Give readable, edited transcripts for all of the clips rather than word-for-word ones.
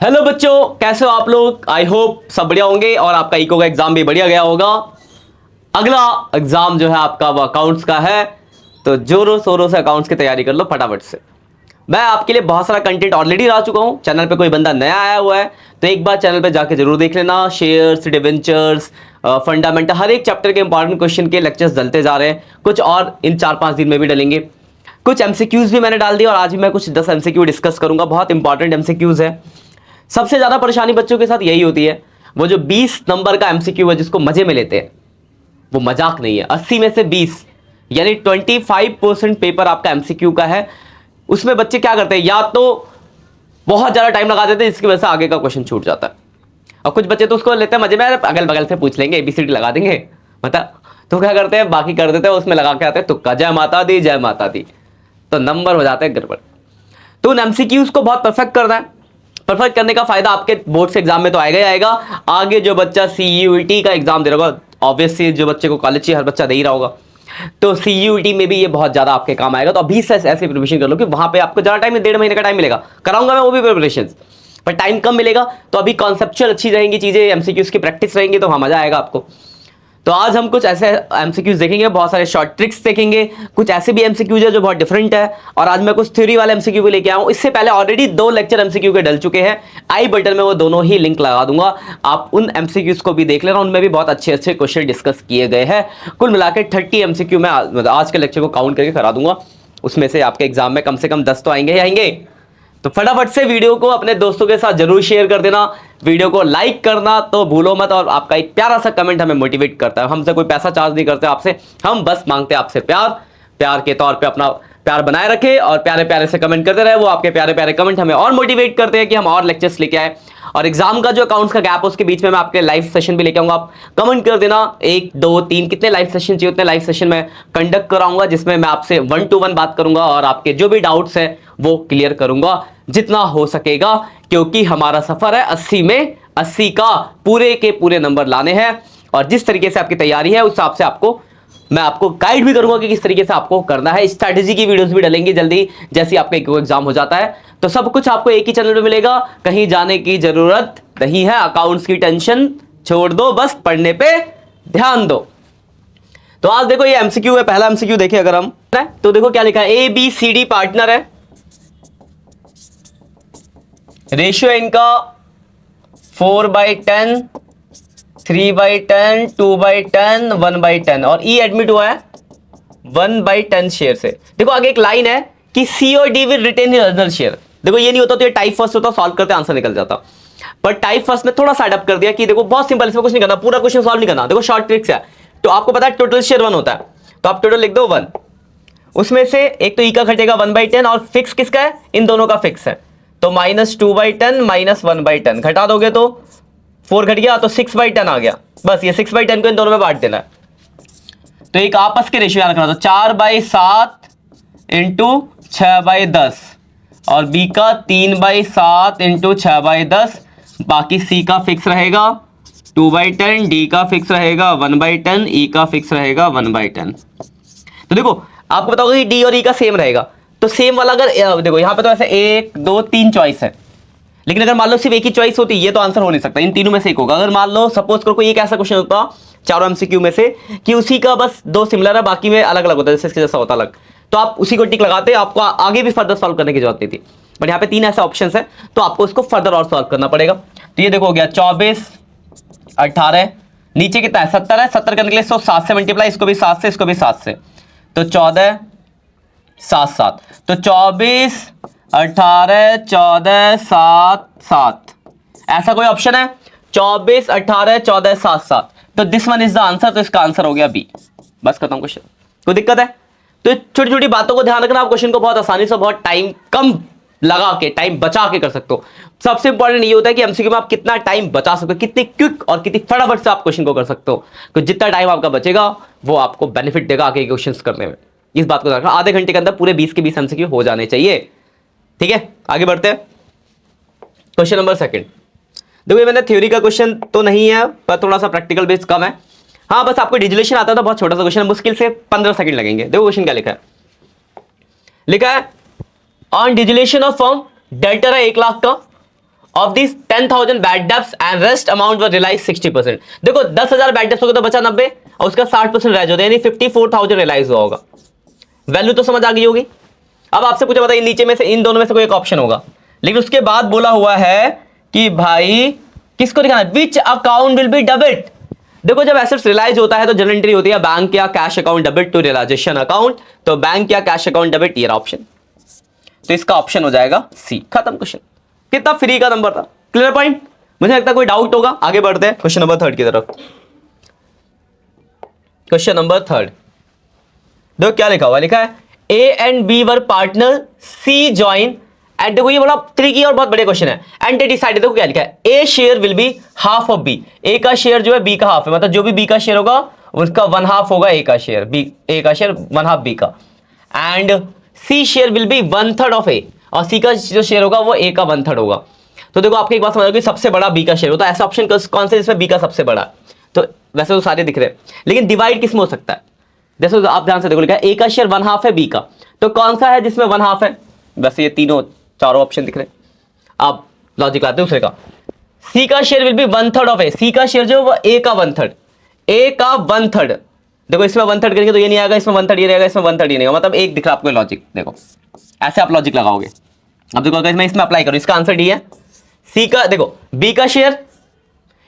Hello बच्चों, कैसे हो आप लोग। आई होप सब बढ़िया होंगे और आपका इको का एग्जाम भी बढ़िया गया होगा। अगला एग्जाम जो है आपका वो अकाउंट्स का है, तो जोरों शोरों से अकाउंट्स की तैयारी कर लो फटाफट से। मैं आपके लिए बहुत सारा कंटेंट ऑलरेडी ला चुका हूं। चैनल पे कोई बंदा नया आया हुआ है तो एक बार चैनल पे जाके जरूर देख लेना। शेयर्स, डिवेंचर्स, फंडामेंटल, हर एक चैप्टर के इंपॉर्टेंट क्वेश्चन के लेक्चर्स डलते जा रहे हैं। कुछ और इन 4-5 दिन में भी डलेंगे। कुछ एमसीक्यूज भी मैंने डाल दिया और आज भी मैं कुछ 10 एमसीक्यू डिस्कस करूंगा। बहुत इंपॉर्टेंट एमसीक्यूज है। सबसे ज्यादा परेशानी बच्चों के साथ यही होती है, वो जो 20 नंबर का एमसीक्यू है जिसको मजे में लेते हैं, वो मजाक नहीं है। 80 में से 20 यानी 25% पेपर आपका एमसीक्यू का है। उसमें बच्चे क्या करते हैं, या तो बहुत ज्यादा टाइम लगा देते हैं जिसकी वजह से आगे का क्वेश्चन छूट जाता है, और कुछ बच्चे तो उसको लेते हैं मजे में, अगल बगल से पूछ लेंगे, एबीसीडी लगा देंगे, मतलब तो क्या करते हैं बाकी कर देते हैं, उसमें लगा के आते हैं तुक्का, जय माता दी जय माता दी, तो नंबर हो जाते हैं गड़बड़। तो उन एमसीक्यूज को बहुत परफेक्ट करना है। परफेक्ट करने का फायदा आपके बोर्ड से एग्जाम में तो आएगा ही आएगा। आगे जो बच्चा सीयूईटी का एग्जाम दे रहा होगा, ऑब्वियसली जो बच्चे को कॉलेज चाहिए हर बच्चा दे ही रहा होगा, तो सीयूईटी में भी ये बहुत ज्यादा आपके काम आएगा। तो अभी से ऐसे प्रिपरेशन कर लो कि वहां पे आपको ज्यादा टाइम, 1.5 महीने का टाइम मिलेगा, कराऊंगा मैं वो भी प्रिपरेशन, पर टाइम कम मिलेगा। तो अभी कॉन्सेप्चुअल अच्छी रहेंगी चीजें, एमसीक्यूज की प्रैक्टिस रहेंगी, तो वहां मजा आएगा आपको। तो आज हम कुछ ऐसे एमसीक्यूज देखेंगे, बहुत सारे शॉर्ट ट्रिक्स देखेंगे, कुछ ऐसे भी एमसीक्यूज है जो बहुत डिफरेंट है, और आज मैं कुछ थ्योरी वाले एमसीक्यू भी लेके आया हूं। इससे पहले ऑलरेडी 2 लेक्चर एमसीक्यू के डल चुके हैं, आई बटन में वो दोनों ही लिंक लगा दूंगा, आप उन एमसीक्यूज को भी देख लेना। उनमें भी बहुत अच्छे अच्छे क्वेश्चन डिस्कस किए गए हैं। कुल मिलाकर 30 एमसीक्यू में आज के लेक्चर को काउंट करके करा दूंगा। उसमें से आपके एग्जाम में कम से कम 10 तो आएंगे ही आएंगे। तो फटाफट से वीडियो को अपने दोस्तों के साथ जरूर शेयर कर देना, वीडियो को लाइक करना तो भूलो मत, और आपका एक प्यारा सा कमेंट हमें मोटिवेट करता है। हमसे कोई पैसा चार्ज नहीं करते आपसे, हम बस मांगते हैं आपसे प्यार। प्यार के तौर पे अपना प्यार बनाए रखे और प्यारे प्यारे से कमेंट करते रहे। वो आपके प्यारे प्यारे कमेंट हमें और मोटिवेट करते हैं कि हम और लेक्चर्स लेके आए। और एग्जाम का जो अकाउंट्स का गैप है उसके बीच में मैं आपके लाइव सेशन भी लेके आऊंगा। आप कमेंट कर देना 1, 2, 3 कितने लाइव सेशन चाहिए, उतने लाइव सेशन में कंडक्ट कराऊंगा, जिसमें मैं आपसे 1 to 1 बात करूंगा और आपके जो भी डाउट्स है वो क्लियर करूंगा जितना हो सकेगा, क्योंकि हमारा सफर है 80 में 80 का पूरे के पूरे नंबर लाने हैं। और जिस तरीके से आपकी तैयारी है उस हिसाब से मैं आपको गाइड भी करूंगा कि किस तरीके से आपको करना है। स्ट्रैटेजी की वीडियोस भी डालेंगे जल्दी, जैसे आपका एक एग्जाम हो जाता है। तो सब कुछ आपको एक ही चैनल पे मिलेगा, कहीं जाने की जरूरत नहीं है। अकाउंट्स की टेंशन छोड़ दो, बस पढ़ने पे ध्यान दो। तो आज देखो ये एमसीक्यू है, पहला एमसीक्यू देखें अगर हम, तो देखो क्या लिखा है, ABCD पार्टनर है, रेशियो इनका 4/10, 3/10, 2/10, 1/10, और ई एडमिट हुआ है 1/10 शेयर से। देखो आगे एक लाइन है कि सी और D will retain his original share. देखो ये नहीं होता तो ये टाइप फर्स्ट होता, सॉल्व करते आंसर निकल जाता, पर टाइप फर्स्ट में थोड़ा सा अडॉप्ट कर दिया कि देखो बहुत सिंपल, इसमें कुछ नहीं करना, पूरा क्वेश्चन सॉल्व नहीं करना। देखो शॉर्ट ट्रिक्स है। तो आपको पता है टोटल शेयर 1 होता है, तो आप टोटल लिख दो 1, उसमें से एक तो ई का घटेगा 1/10, और फिक्स किसका है, इन दोनों का फिक्स है, तो -2/10 -1/10 घटा दोगे तो 4 घट गया, तो 6/10 आ गया। बस ये 6/10 को इन दोनों में बांट देना है। तो एक आपस के रेशियो रखना, तो 4/7 इंटू 6/10, और बी का 3/7 इंटू 6/10, बाकी सी का फिक्स रहेगा 2/10, डी का फिक्स रहेगा 1/10, ई का फिक्स रहेगा 1/10। तो देखो आपको पता होगा कि डी और ई का सेम रहेगा, तो सेम वाला अगर देखो यहां पे तो ऐसे 1, 2, 3 चॉइस है, लेकिन अगर मान लो सिर्फ एक ही चॉइस होती, ये तो आंसर हो नहीं सकता, इन तीनों में से एक होगा। अगर मान लो सपोज करो कोई एक ऐसा क्वेश्चन होता चारों एमसीक्यू में से कि उसी का बस 2 सिमिलर है, बाकी में अलग अलग होता है, जैसे इसके जैसा होता अलग, तो आप उसी को टिक लगाते, आपको आगे भी फर्दर सॉल्व करने की जरूरत नहीं थी। बट यहाँ पे 3 ऐसे ऑप्शन है, तो आपको इसको फर्दर और सॉल्व करना पड़ेगा। तो ये देखो हो गया 24, 18, नीचे कितना है 70 है, 70 करने के लिए 7 से मल्टीप्लाई, इसको भी 7 से, इसको भी 7 से, तो 14, 7, 7, तो 24, 18, 14, 7, 7, ऐसा कोई ऑप्शन है 24, 18, 14, 7, 7, तो this one is the answer. तो इसका आंसर हो गया बी। बस खत्म क्वेश्चन। कोई दिक्कत है? तो छोटी छोटी बातों को ध्यान रखना, आप क्वेश्चन को बहुत आसानी से, बहुत टाइम कम लगा के, टाइम बचा के कर सकते हो। सबसे इंपॉर्टेंट ये होता है कि एमसीक्यू में आप कितना टाइम बचा सकते हो, कितनी क्विक और कितनी फटाफट से आप क्वेश्चन को कर सकते हो। तो जितना टाइम आपका बचेगा वो आपको बेनिफिट देगा आगे क्वेश्चंस करने में। इस बात को ध्यान रखना, आधे घंटे के अंदर पूरे 20 के 20 एमसीक्यू हो जाने चाहिए। ठीक है, आगे बढ़ते हैं। Question number 2। देखो ये मैंने थ्योरी का क्वेश्चन तो नहीं है, पर थोड़ा सा प्रैक्टिकल बेस कम है। हाँ बस आपको डिजिलेशन आता है तो बहुत छोटा सा क्वेश्चन है, मुश्किल से 15 सेकंड लगेंगे। देखो क्वेश्चन क्या लिखा है, लिखा है on dissolution of firm debtors है 1 लाख का, of this 10,000 bad debts and rest amount were realise 60%। देखो 10,000 बैड डेब्ट्स हो गए तो बचा 90 और उसका 60% रियलाइज होता है, यानी 54,000 रियलाइज हुआ होगा। वैल्यू तो समझ आ गई होगी। अब आपसे पूछा बताइए नीचे में से इन दोनों में से कोई एक ऑप्शन होगा, लेकिन उसके बाद बोला हुआ है कि भाई किसको दिखाना है, which account will be debit. देखो जब एसेट्स रियलाइज होता है तो जनरल एंट्री होती है बैंक या cash account debit to realisation account, तो बैंक या कैश अकाउंट डेबिट ये ऑप्शन, तो इसका ऑप्शन हो जाएगा सी। खत्म क्वेश्चन। कितना फ्री का नंबर था, क्लियर पॉइंट। मुझे लगता है कोई डाउट होगा, आगे बढ़ते हैं क्वेश्चन नंबर 3 की तरफ। क्वेश्चन नंबर 3 देखो क्या लिखा हुआ, लिखा है A and B were partner, C join and, देखो ये बड़ा ट्रिकी और बहुत बड़े क्वेश्चन है। एंड दे डिसाइडेड, देखो क्या लिखा है, A share will be half of B, A का शेयर जो है बी का हाफ है, मतलब जो भी बी का शेयर होगा उसका 1/2 होगा ए का शेयर, बी ए का शेयर 1/2 बी का, and C share will be 1/3 of A, और सी का जो शेयर होगा वो ए का 1/3 होगा। तो देखो आपको एक बात समझ कि सबसे बड़ा बी का शेयर होता है, ऐसा ऑप्शन कौन सा जिसमें बी का सबसे बड़ा, तो वैसे तो सारे दिख रहे हैं, लेकिन डिवाइड किसमें हो सकता है, जैसे आप ध्यान से देखो लिखा है ए का शेयर 1/2 है बी का, तो कौन सा है जिसमें 1/2 है, वैसे ये तीनों चारों ऑप्शन दिख रहे हैं। आप लॉजिक लाते हैं दूसरे का, सी का शेयर विल बी 1/3 ऑफ ए, सी का शेयर जो वो ए का 1/3, ए का 1/3, देखो इसमें 1/3 करेंगे तो ये नहीं आएगा, इसमें 1/3 ये रहेगा, इसमें 1/3 ये नहीं होगा, मतलब एक दिख रहा है आपको लॉजिक। देखो ऐसे आप लॉजिक लगाओगे। अब देखो अगर मैं इसमें अप्लाई करूं, इसका आंसर डी है। सी का देखो बी का शेयर,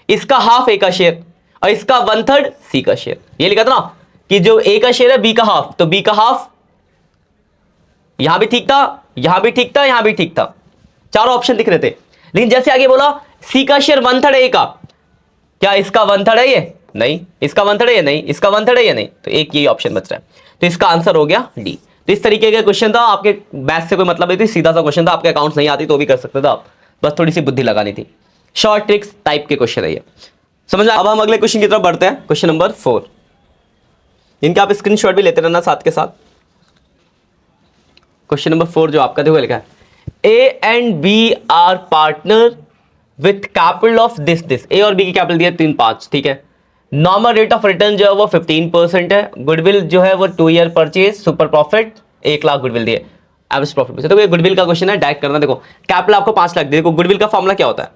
इसका हाफ ए का शेयर, और इसका 1/3 सी का शेयर, ये लिखा था ना कि जो ए का शेयर है बी का हाफ, तो बी का हाफ, यहां भी ठीक था, यहां भी ठीक था, यहां भी ठीक था, चारों ऑप्शन दिख रहे थे। लेकिन जैसे आगे बोला सी का शेयर 1/3 है ए का, क्या इसका 1/3 है ये, नहीं, इसका 1/3 है ये, नहीं, इसका 1/3 है ये, नहीं, तो एक ये ऑप्शन बच रहा है, तो इसका आंसर हो गया डी। तो इस तरीके का क्वेश्चन था, आपके मैथ से कोई मतलब नहीं थी, सीधा सा क्वेश्चन था, आपके अकाउंट्स नहीं आती तो भी कर सकते थे आप, बस थोड़ी सी बुद्धि लगानी थी। शॉर्ट ट्रिक्स टाइप के क्वेश्चन है ये, समझ। अब हम अगले क्वेश्चन की तरफ बढ़ते हैं, क्वेश्चन नंबर 4, इनके आप स्क्रीनशॉट भी लेते रहना साथ के साथ। क्वेश्चन नंबर 4 जो आपका देखो लिखा है, A and B are partner with capital of this, A और बी की कैपिटल दिया 3-5, ठीक है। नॉर्मल रेट ऑफ रिटर्न जो है वो 15% है, गुडविल जो है वो 2 year purchase, super profit 1 lakh goodwill दिए, एवरेज प्रॉफिट। तो ये गुडविल का क्वेश्चन है, डायरेक्ट करना। देखो कैपिटल आपको 5 लाख दिए, देखो गुडविल का फॉर्मूला क्या होता है,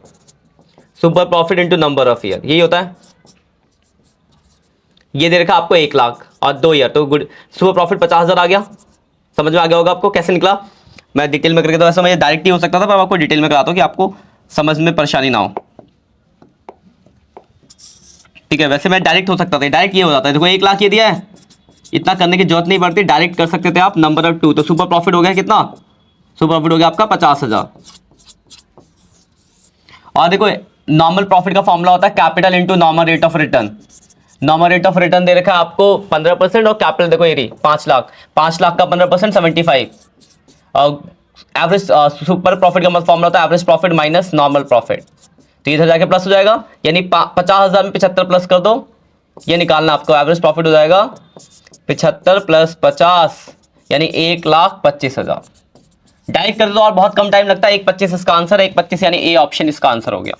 super profit into number of year, यही होता है। ये दे रखा आपको 1 लाख और 2 ईयर, तो गुड सुपर प्रॉफिट 50,000 आ गया। समझ में आ गया होगा आपको कैसे निकला, मैं डिटेल में करके, तो वैसे मैं डायरेक्ट ही हो सकता था, पर आपको डिटेल में कराता हूं कि आपको समझ में परेशानी ना हो, ठीक है। वैसे मैं डायरेक्ट हो सकता था, डायरेक्ट ये हो जाता है। देखो 1 लाख ये दिया है, इतना करने की जरूरत नहीं पड़ती, डायरेक्ट कर सकते थे आप। नंबर ऑफ 2, तो सुपर प्रॉफिट हो गया कितना, सुपर प्रॉफिट हो गया आपका 50,000। और देखो नॉर्मल प्रॉफिट का फॉर्मूला होता है capital into normal rate of return. Normal rate of return दे रखा है आपको 15%, और कैपिटल देखो ये 5 लाख, 5 लाख का 15% 75, और एवरेज सुपर प्रॉफिट का फॉर्मूला होता है average profit minus normal profit, तो इधर जाके प्लस हो जाएगा, यानी 50,000 में 75 प्लस कर दो, ये निकालना आपको, एवरेज प्रॉफिट हो जाएगा 75 + 50, यानी 1,25,000। डायरेक्ट कर दो और बहुत कम टाइम लगता है, 1,25 इसका आंसर है, 1,25 यानी ए ऑप्शन इसका आंसर हो गया।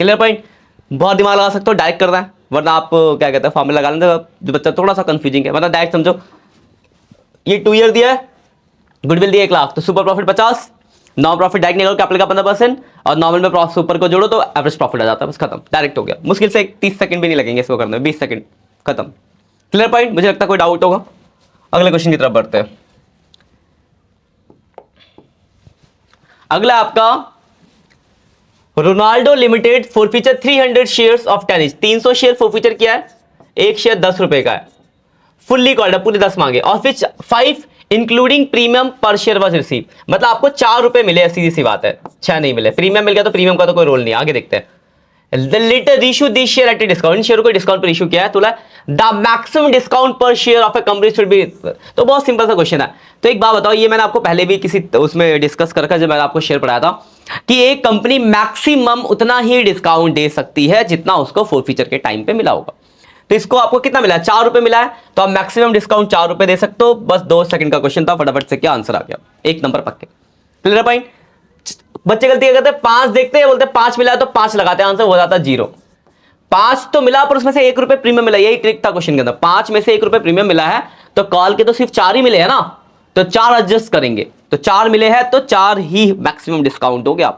Clear point. बहुत दिमाग लगा सकते हो, डायरेक्ट करना है, वरना आप क्या कहते हैं फॉर्मूला लगा लेते, जो बच्चा थोड़ा सा कंफ्यूजिंग है, मतलब डायरेक्ट समझो। ये 2 ईयर दिया है, गुडविल दिया 1 लाख, तो super profit 50, normal profit direct निकालो, कैपिटल का 15%, और नॉर्मल में सुपर को जोड़ो तो एवरेज प्रॉफिट आ जाता है, बस खत्म, डायरेक्ट हो गया। मुश्किल से 30 सेकंड भी नहीं लगेंगे इसको करने में, 20 सेकंड, खत्म। Clear point. मुझे लगता है कोई डाउट होगा। अगले क्वेश्चन की तरफ बढ़ते हैं। अगला आपका Ronaldo limited forfeiture 300 shares of tennis, 300 share forfeiture किया है, एक शेयर 10 रुपए का है, फुल्ली कॉल्ड है, पूरे 10 मांगे, और फिर 5 इंक्लूडिंग प्रीमियम पर शेयर वाज रिसीव, मतलब आपको 4 रुपए मिले, सीधी सी बात है, 6 नहीं मिले। प्रीमियम मिल गया तो प्रीमियम का तो कोई रोल नहीं है, आगे देखते हैं। The later issue this share at a discount, इन शेयर को डिस्काउंट पर इशू किया है, तो द मैक्सिमम डिस्काउंट पर share of a company should be, तो बहुत सिंपल सा क्वेश्चन है। तो एक बात बताओ, ये मैंने आपको पहले भी किसी उसमें डिस्कस कर रखा, जब मैंने आपको शेयर पढ़ाया था कि एक कंपनी मैक्सिमम उतना ही डिस्काउंट दे सकती है जितना उसको फॉरफीचर के टाइम पे मिला होगा। तो इसको आपको कितना मिला है, 4 रुपए मिला है, तो आप मैक्सिमम डिस्काउंट 4 रुपए दे सकते हो। बस 2 सेकंड का क्वेश्चन था, फटाफट से क्या आंसर आ गया, 1 नंबर पक्के। Clear point. बच्चे गलती करते हैं, 5 देखते हैं, बोलते हैं 5 मिला है तो 5 लगाते हैं, आंसर हो जाता है 0। 5 तो मिला पर उसमें से 1 रुपए प्रीमियम मिला, यही ट्रिक था क्वेश्चन के अंदर। 5 में से 1 रुपए प्रीमियम मिला है, तो कॉल के तो सिर्फ 4 ही मिले हैं ना, तो 4 एडजस्ट करेंगे, तो 4 मिले हैं तो 4 ही मैक्सिमम डिस्काउंट हो गया।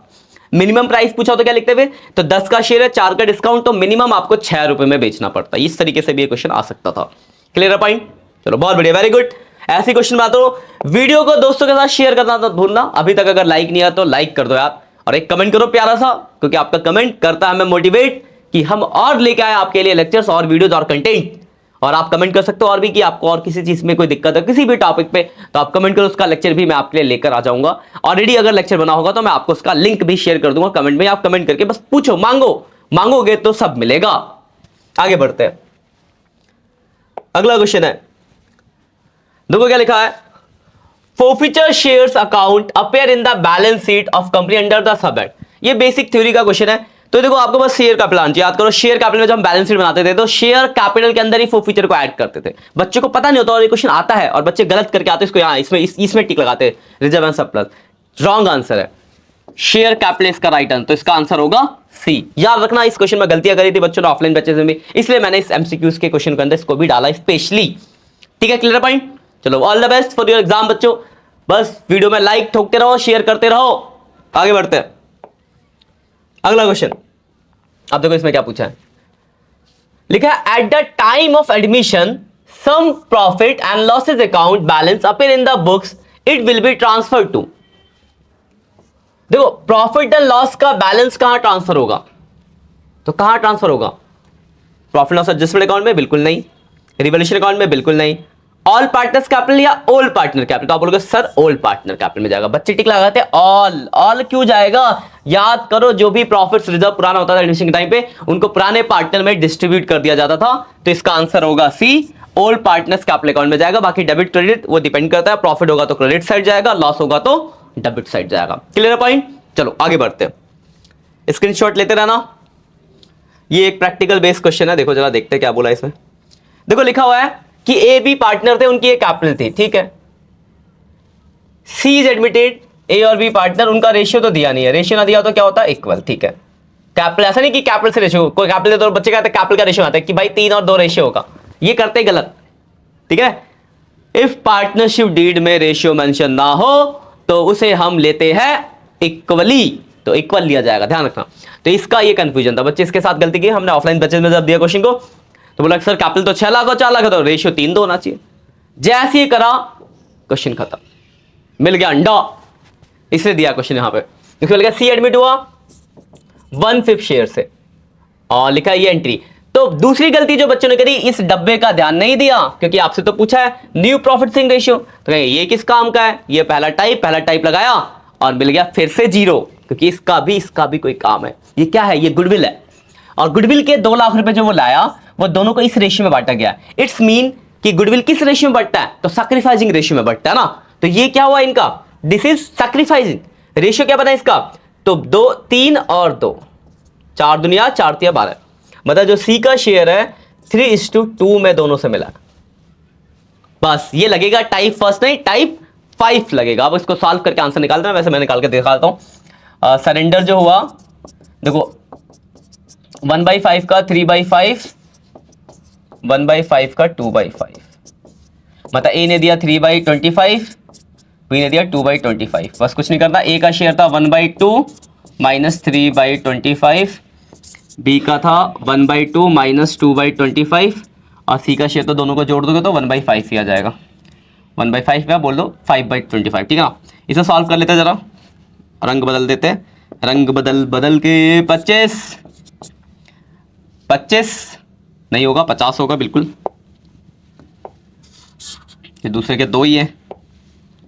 मिनिमम प्राइस पूछा तो क्या लिखते हुए, तो 10 का शेयर है, 4 का डिस्काउंट, तो मिनिमम आपको 6 रुपए में बेचना पड़ता है। इस तरीके से भी ये क्वेश्चन आ सकता था। क्लियर है पॉइंट? चलो बहुत बढ़िया, वेरी गुड। ऐसी क्वेश्चन बात हो, वीडियो को दोस्तों के साथ शेयर करना मत भूलना। अभी तक अगर लाइक नहीं आया तो लाइक कर दो यार, और एक कमेंट करो प्यारा सा, क्योंकि आपका कमेंट करता है हमें मोटिवेट कि हम और लेके आए आपके लिए लेक्चर्स और वीडियोज और कंटेंट। और आप कमेंट कर सकते हो और भी कि आपको और किसी चीज में कोई दिक्कत है किसी भी टॉपिक पे, तो आप कमेंट करो, उसका लेक्चर भी मैं आपके लिए लेकर आ जाऊंगा। ऑलरेडी अगर लेक्चर बना होगा तो मैं आपको उसका लिंक भी शेयर कर दूंगा कमेंट में। आप कमेंट करके बस पूछो, मांगोगे तो सब मिलेगा। आगे बढ़ते हैं, अगला क्वेश्चन है, देखो क्या लिखा है, forfeiture shares account appear in the balance sheet of company under the subhead। ये बेसिक थ्योरी का क्वेश्चन है। तो देखो आपको बस शेयर कैपिटल आना चाहिए। याद करो, शेयर कैपिटल में जब हम बैलेंस शीट बनाते थे तो शेयर कैपिटल के अंदर ही forfeiture को ऐड करते थे। बच्चों को पता नहीं होता और ये क्वेश्चन आता है और बच्चे गलत करके आते हैं इसको, यहाँ इसमें टिक लगाते हैं, reserve and surplus. Wrong answer है, शेयर कैपिटल इसका राइट आंसर, तो इसका आंसर होगा सी। याद रखना, इस क्वेश्चन में गलतियां करी थी बच्चों ने ऑफलाइन बैचेस में भी, इसलिए मैंने इस एमसीक्यूज के क्वेश्चन के अंदर इसको भी डाला स्पेशली। ठीक है, क्लियर पॉइंट? चलो all the best for your exam बच्चों। बस वीडियो में लाइक ठोकते रहो, शेयर करते रहो। आगे बढ़ते हैं, अगला क्वेश्चन। अब देखो इसमें क्या पूछा है, लिखा है at the time of admission some profit and losses account balance appear in the books, it will be transfer to. देखो प्रॉफिट एंड लॉस का बैलेंस कहां ट्रांसफर होगा, तो कहां ट्रांसफर होगा? प्रॉफिट लॉस एडजस्टमेंट अकाउंट में? बिल्कुल नहीं। रिवॉल्यूशन अकाउंट में? बिल्कुल नहीं। ऑल पार्टनर्स कैपिटल या ओल्ड पार्टनर कैपिटल? तो आप बोलोगे सर ओल्ड पार्टनर कैपिटल में जाएगा। बच्चे टिक लगाते हैं ऑल क्यों जाएगा? याद करो, जो भी प्रॉफिट्स रिजर्व पुराना होता था एडमिशन के टाइम पे, उनको पुराने पार्टनर में डिस्ट्रीब्यूट कर दिया जाता था। तो इसका आंसर होगा सी, ओल्ड पार्टनर्स कैपिटल अकाउंट में जाएगा। बाकी डेबिट क्रेडिट वो डिपेंड करता है, प्रॉफिट होगा तो क्रेडिट साइड जाएगा, लॉस होगा तो डेबिट साइड जाएगा। Clear point? चलो आगे बढ़ते हैं, स्क्रीनशॉट लेते रहना। ये एक प्रैक्टिकल बेस्ड क्वेश्चन है, देखो जरा देखते हैं क्या बोला इसमें। देखो लिखा हुआ है कि ए बी पार्टनर थे, उनकी एक कैपिटल थी, ठीक है। सी इज एडमिटेड, ए और बी पार्टनर, उनका रेशियो तो दिया नहीं है, रेशियो ना दिया तो क्या होता है? इक्वल, ठीक है। कैपिटल ऐसा नहीं कि कैपिटल से रेशियो, कोई कैपिटल दे तो बच्चे कहते हैं कैपिटल का रेशियो आता है कि भाई 3 और 2 रेशियो होगा, ये करते गलत, ठीक है। इफ पार्टनरशिप डीड में रेशियो मेंशन ना हो तो उसे हम लेते हैं इक्वली, तो इक्वल लिया जाएगा, ध्यान रखना। तो इसका ये कंफ्यूजन था, बच्चे इसके साथ गलती की। हमने ऑफलाइन बच्चे में जब दिया क्वेश्चन को तो बोला सर कैपिटल तो 6 लाख और 4 लाख है, तो रेशियो 3-2 होना चाहिए। जैसे ही करा क्वेश्चन खत्म, मिल गया अंडा, इसलिए दिया क्वेश्चन यहां पे। इसको लिखा सी एडमिट हुआ 1/5 शेयर से और लिखा ये एंट्री। तो दूसरी गलती जो बच्चों ने करी, इस डब्बे का ध्यान नहीं दिया, क्योंकि आपसे तो पूछा है न्यू प्रॉफिट शेयरिंग रेशियो, तो ये किस काम का है? ये पहला टाइप लगाया और मिल गया फिर से 0, क्योंकि इसका भी कोई काम है। ये क्या है? ये गुडविल है, और गुडविल के 2 लाख रुपए जो वो लाया वो दोनों को इस रेशियो में बांटा गया। इट्स मीन कि गुडविल किस रेशियो में बढ़ता है? तो सैक्रिफाइसिंग रेशियो में बढ़ता है ना। तो ये क्या हुआ इनका? This is sacrificing ratio. क्या बना इसका? तो 2, 3 और 2, 4 दुनिया 4 तिया 12, मतलब जो सी का शेयर है 3:2 में दोनों से मिला। बस ये लगेगा टाइप फर्स्ट नहीं, टाइप 5 लगेगा। अब इसको सॉल्व करके आंसर निकाल देना, वैसे मैं निकाल के दिखाता हूं। सरेंडर जो हुआ, देखो 1/5 का 3/5, 1/5 का 2/5, मतलब ए ने दिया 3/25, बी ने दिया 2/25। बस कुछ नहीं करता, ए का शेयर था 1/2 माइनस 3/25, बी का था 1/2 माइनस 2/25, और सी का शेयर तो दोनों को जोड़ दोगे तो 1/5 ही आ जाएगा। 1/5 पे बोल दो 5/25, ठीक है ना। इसे सॉल्व कर लेते हैं, जरा रंग बदल देते हैं, रंग बदल के 25 नहीं होगा, 50 होगा बिल्कुल। ये दूसरे के 2 ही है।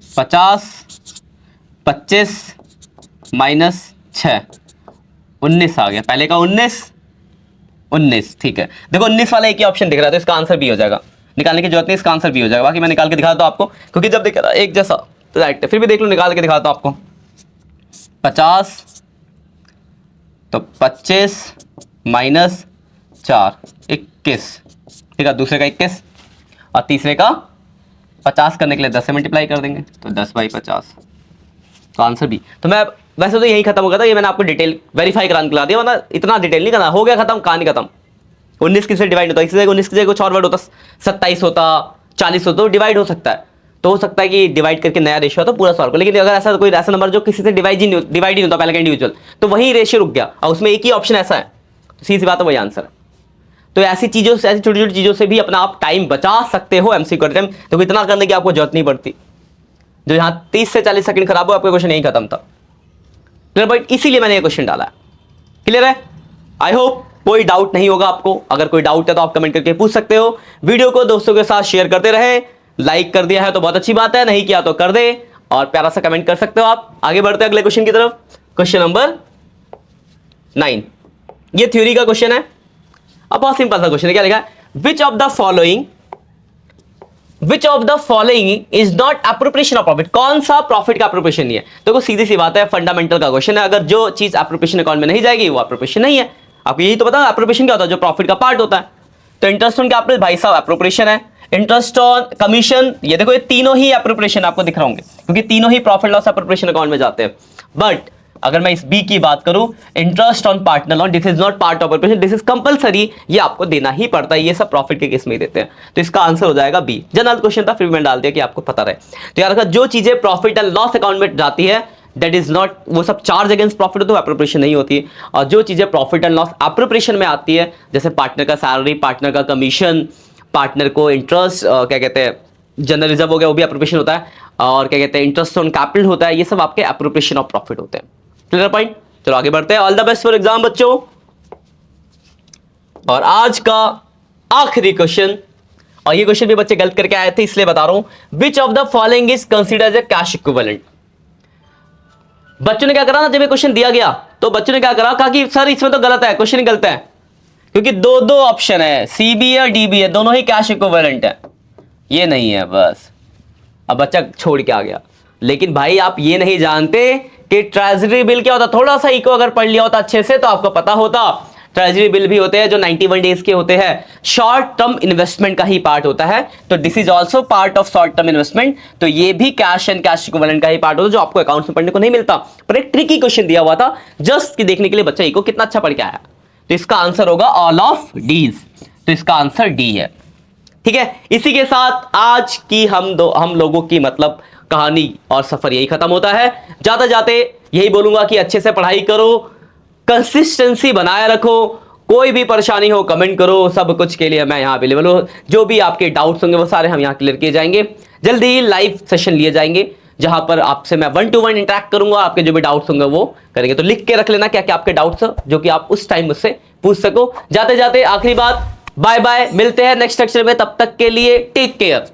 50, 25 माइनस 6, 19 आ गया। पहले का 19, ठीक है। देखो 19 वाला एक ही ऑप्शन दिख रहा है, तो इसका आंसर भी हो जाएगा। निकालने की जरूरत नहीं, इसका आंसर भी हो जाएगा। बाकी मैं निकाल के दिखाता हूं आपको, क्योंकि जब दिख रहा है एक जैसा तो राइट है, फिर भी देख लो, निकाल के दिखाता हूं आपको। 50 तो 25 माइनस 4, 21, ठीक है। दूसरे का 21 और तीसरे का 50 करने के लिए 10 से मल्टीप्लाई कर देंगे, तो 10/50, तो आंसर भी। तो मैं वैसे तो यही खत्म हो गया था, ये मैंने आपको डिटेल वेरीफाई कराने के ला दिया, मतलब इतना डिटेल नहीं करना, हो गया खत्म, कहानी खत्म। 19 किससे डिवाइड होता है? इसी जगह 19 की जगह कुछ और वर्ड होता, 27 होता, 40 होता, तो डिवाइड हो सकता है। तो हो सकता है कि डिवाइड करके नया रेशियो तो पूरा सॉल्व कर, लेकिन अगर ऐसा कोई ऐसा नंबर जो किसी से डिवाइड ही नहीं होता पहले का इंडिविजुअल, तो वही रेशियो रुक गया और उसमें एक ही ऑप्शन ऐसा है, तो सीधी सी बात है वही आंसर है। तो ऐसी चीजों से, ऐसी छोटी छोटी चीजों से भी अपना आप टाइम बचा सकते हो एमसीक्यू करते टाइम, तो इतना करने की आपको जरूरत नहीं पड़ती। जो यहाँ 30 से 40 सेकंड खराब हो, आपका क्वेश्चन यही खत्म था। क्लियर पॉइंट, इसीलिए मैंने ये क्वेश्चन डाला है। क्लियर है, आई होप कोई डाउट नहीं होगा आपको। अगर कोई डाउट है तो आप कमेंट करके पूछ सकते हो। वीडियो को दोस्तों के साथ शेयर करते रहे, लाइक कर दिया है तो बहुत अच्छी बात है, नहीं किया तो कर दे और प्यारा सा कमेंट कर सकते हो आप। आगे बढ़ते हैं अगले क्वेश्चन की तरफ। क्वेश्चन नंबर 9, ये थ्योरी का क्वेश्चन है। अब बहुत सिंपल सा क्वेश्चन है, क्या लिखा है, विच of the following is not appropriation of profit, कौन सा प्रॉफिट का एप्रोप्रिएशन नहीं है। देखो सीधी सी बात है, फंडामेंटल का क्वेश्चन है, अगर जो चीज एप्रोप्रिएशन अकाउंट में नहीं जाएगी वो एप्रोप्रिएशन नहीं है। आपको यही तो पता है एप्रोप्रिएशन क्या होता है, जो प्रॉफिट का पार्ट होता है। तो इंटरेस्ट ऑन कैपिटल भाई साहब एप्रोप्रिएशन है, इंटरेस्ट ऑन कमीशन, ये देखो ये तीनों ही एप्रोप्रिएशन आपको दिख रहे होंगे, क्योंकि तीनों ही प्रॉफिट लॉस एप्रोप्रिएशन अकाउंट में जाते हैं। बट अगर मैं इस बी की बात करूं, interest on partner lawn, this is not part of appropriation, this is compulsory, ये आपको देना ही पड़ता है, ये सब प्रॉफिट के केस में ही देते हैं। तो इसका आंसर हो जाएगा बी। जनरल क्वेश्चन था, फिर मैंने डाल दिया कि आपको पता रहे। तो यार जो चीजें प्रॉफिट एंड लॉस अकाउंट में जाती है दैट इज नॉट, वो सब चार्ज अगेंस्ट प्रॉफिट होती है, एप्रोप्रिएशन नहीं होती है। और जो चीजें प्रॉफिट एंड लॉस एप्रोप्रिएशन में आती है, जैसे पार्टनर का सैलरी, पार्टनर का कमीशन, पार्टनर को इंटरेस्ट, क्या कहते हैं जनरल रिजर्व हो गया वो भी एप्रोप्रिएशन होता है, और क्या कहते हैं इंटरेस्ट ऑन कैपिटल होता है, ये सब आपके एप्रोप्रिएशन ऑफ प्रॉफिट होते हैं। क्लियर पॉइंट, चलो आगे बढ़ते हैं। All the best for exam बच्चों। और आज का आखिरी क्वेश्चन, और ये क्वेश्चन भी बच्चे गलत करके आए थे इसलिए बता रहा हूं, which of the following is considered as a cash equivalent. बच्चों ने क्या करा ना, जब ये क्वेश्चन दिया गया तो बच्चों ने क्या करा, कहा कि सर इसमें तो गलत है, क्वेश्चन ही गलत है, क्योंकि दो ऑप्शन है, सीबी है डीबी है, दोनों ही कैश इक्विवेलेंट है, ये नहीं है बस। अब बच्चा छोड़ के आ गया, लेकिन भाई आप ये नहीं जानते कि ट्रेजरी बिल क्या होता। थोड़ा सा इको अगर पढ़ लिया होता अच्छे से तो आपको पता होता, ट्रेजरी बिल भी होते हैं जो 91 डेज के होते हैं, शॉर्ट टर्म इन्वेस्टमेंट का ही पार्ट होता है। तो this is also part of short term investment, तो ये भी कैश एंड कैश इक्विवेलेंट का ही पार्ट होता है, जो आपको अकाउंट्स में पढ़ने को नहीं मिलता। पर एक ट्रिकी क्वेश्चन दिया हुआ था जस्ट कि देखने के लिए बच्चा इको कितना अच्छा पढ़ के आया। तो इसका आंसर होगा ऑल ऑफ डीज, तो इसका आंसर डी है। ठीक है, इसी के साथ आज की हम लोगों की मतलब कहानी और सफर यही खत्म होता है। जाते जाते यही बोलूंगा कि अच्छे से पढ़ाई करो, कंसिस्टेंसी बनाए रखो, कोई भी परेशानी हो कमेंट करो, सब कुछ के लिए मैं यहाँ अवेलेबल हूँ। जो भी आपके डाउट्स होंगे वो सारे हम यहाँ क्लियर किए जाएंगे। जल्दी ही लाइव सेशन लिए जाएंगे जहां पर आपसे मैं 1-to-1 इंटरेक्ट करूंगा, आपके जो भी डाउट्स होंगे वो करेंगे। तो लिख के रख लेना क्या क्या आपके डाउट्स हैं, जो कि आप उस टाइम मुझसे पूछ सको। जाते जाते आखिरी बात, बाय बाय, मिलते हैं नेक्स्ट लेक्चर में, तब तक के लिए टेक केयर।